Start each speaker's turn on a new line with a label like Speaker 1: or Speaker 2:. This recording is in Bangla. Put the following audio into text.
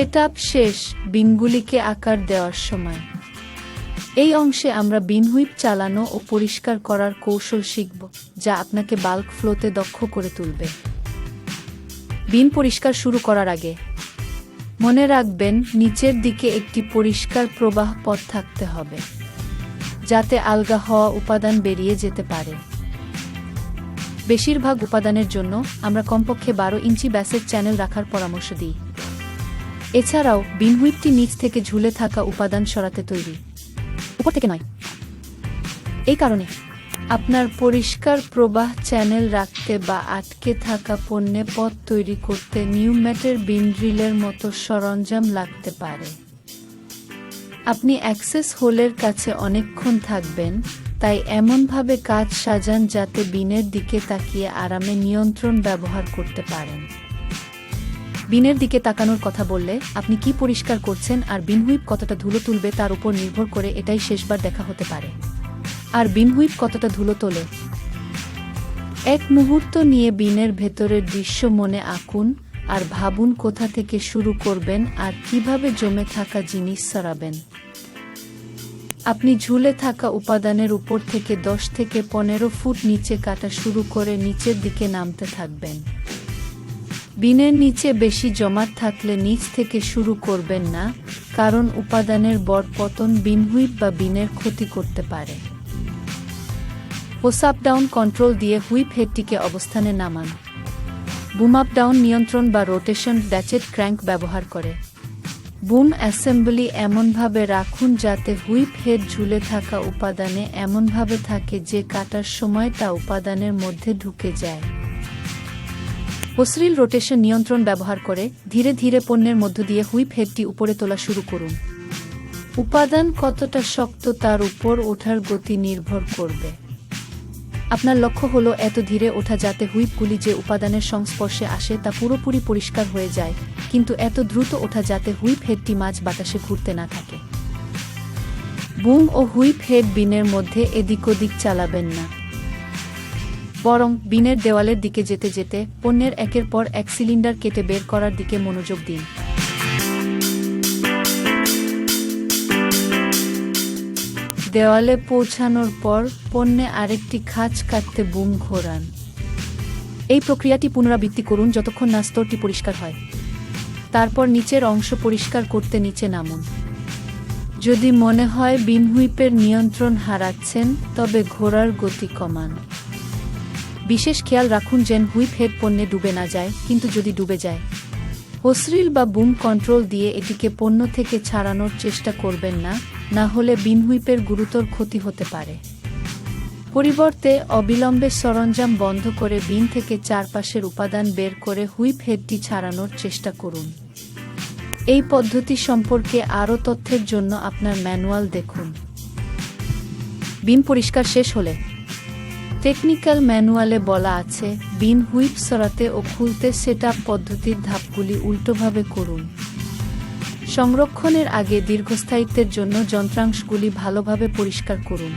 Speaker 1: সেটআপ শেষ, বিনগুলিকে আকার দেওয়ার সময়। এই অংশে আমরা বিন হুইপ চালানো ও পরিষ্কার করার কৌশল শিখব, যা আপনাকে বাল্ক ফ্লোতে দক্ষ করে তুলবে। বিন পরিষ্কার শুরু করার আগে মনে রাখবেন, নিচের দিকে একটি পরিষ্কার প্রবাহ পথ থাকতে হবে, যাতে আলগা হওয়া উপাদান বেরিয়ে যেতে পারে। বেশিরভাগ উপাদানের জন্য আমরা কমপক্ষে 12 ইঞ্চি ব্যাসের চ্যানেল রাখার পরামর্শ দিই। এছাড়াও বিন হুইপটি নিচ থেকে ঝুলে থাকা উপাদান সরাতে তৈরি, উপর থেকে নয়। এই কারণে আপনার পরিষ্কার প্রবাহ চ্যানেল রাখতে বা আটকে থাকা পণ্যে পথ তৈরি করতে নিউম্যাটের বিন ড্রিলের মতো সরঞ্জাম লাগতে পারে। আপনি অ্যাক্সেস হোলের কাছে অনেকক্ষণ থাকবেন, তাই এমনভাবে কাজ সাজান যাতে বিনের দিকে তাকিয়ে আরামে নিয়ন্ত্রণ ব্যবহার করতে পারেন। বিনের দিকে তাকানোর কথা বললে আপনি কি পরিষ্কার করছেন আর বিন হুইপ কতটা ধুলো তুলবে তার উপর নির্ভর করে এটাই শেষবার দেখা হতে পারে। আর বিন হুইপ কতটা ধুলো তোলে, এক মুহূর্ত নিয়ে বিনের ভেতরের দৃশ্য মনে আঁকুন আর ভাবুন কোথা থেকে শুরু করবেন আর কিভাবে জমে থাকা জিনিস সরাবেন। আপনি ঝুলে থাকা উপাদানের উপর থেকে 10 থেকে 15 ফুট নিচে কাটা শুরু করে নিচের দিকে নামতে থাকবেন। বিনের নিচে বেশি জমাট থাকলে নিচ থেকে শুরু করবেন না, কারণ উপাদানের বড় পতন বিন হুইপ বা বিনের ক্ষতি করতে পারে। পুশ আপ ডাউন কন্ট্রোল দিয়ে হুইপ হেডটিকে অবস্থানে নামান। বুম আপ ডাউন নিয়ন্ত্রণ বা রোটেশন ড্যাচেট ক্র্যাঙ্ক ব্যবহার করে বুম অ্যাসেম্বলি এমনভাবে রাখুন যাতে হুইপ হেড ঝুলে থাকা উপাদানে এমনভাবে থাকে যে কাটার সময় তা উপাদানের মধ্যে ঢুকে যায়। হোসরিল রোটেশন নিয়ন্ত্রণ ব্যবহার করে ধীরে ধীরে পণ্যের মধ্য দিয়ে হুইপ হেডটি উপরে তোলা শুরু করুন। উপাদান কতটা শক্ত তার উপর ওঠার গতি নির্ভর করবে। আপনার লক্ষ্য হলো এত ধীরে ওঠা যাতে হুইপগুলি যে উপাদানের সংস্পর্শে আসে তা পুরোপুরি পরিষ্কার হয়ে যায়, কিন্তু এত দ্রুত ওঠা যাতে হুইপ হেডটি মাঝ বাতাসে ঘুরতে না থাকে। বুম ও হুইপ হেড বিনের মধ্যে এদিক ওদিক চালাবেন না, বরং বিনের দেওয়ালের দিকে যেতে যেতে পণ্যের একের পর এক সিলিন্ডার কেটে বের করার দিকে মনোযোগ দিন। দেওয়ালে পৌঁছানোর পর পণ্যে আরেকটি খাঁজ কাটতে বুম ঘোরান। এই প্রক্রিয়াটি পুনরাবৃত্তি করুন যতক্ষণ না স্তরটি পরিষ্কার হয়। তারপর নিচের অংশ পরিষ্কার করতে নিচে নামুন। যদি মনে হয় বিন হুইপের নিয়ন্ত্রণ হারাচ্ছেন, তবে ঘোরার গতি কমান। বিশেষ খেয়াল রাখুন যেন হুইপ হেড পণ্যে ডুবে না যায়, কিন্তু যদি ডুবে যায়, হোসরিল বা বুম কন্ট্রোল দিয়ে এটিকে পণ্য থেকে ছাড়ানোর চেষ্টা করবেন না, না হলে বিন হুইপের গুরুতর ক্ষতি হতে পারে। পরিবর্তে অবিলম্বে সরঞ্জাম বন্ধ করে বিন থেকে চারপাশের উপাদান বের করে হুইপ হেডটি ছাড়ানোর চেষ্টা করুন। এই পদ্ধতি সম্পর্কে আরও তথ্যের জন্য আপনার ম্যানুয়াল দেখুন। বিন পরিষ্কার শেষ হলে টেকনিক্যাল ম্যানুয়ালে বলা আছে, বিন হুইপ সরাতে ও খুলতে সেটআপ পদ্ধতির ধাপগুলি উল্টোভাবে করুন। সংরক্ষণের আগে দীর্ঘস্থায়িত্বের জন্য যন্ত্রাংশগুলি ভালোভাবে পরিষ্কার করুন।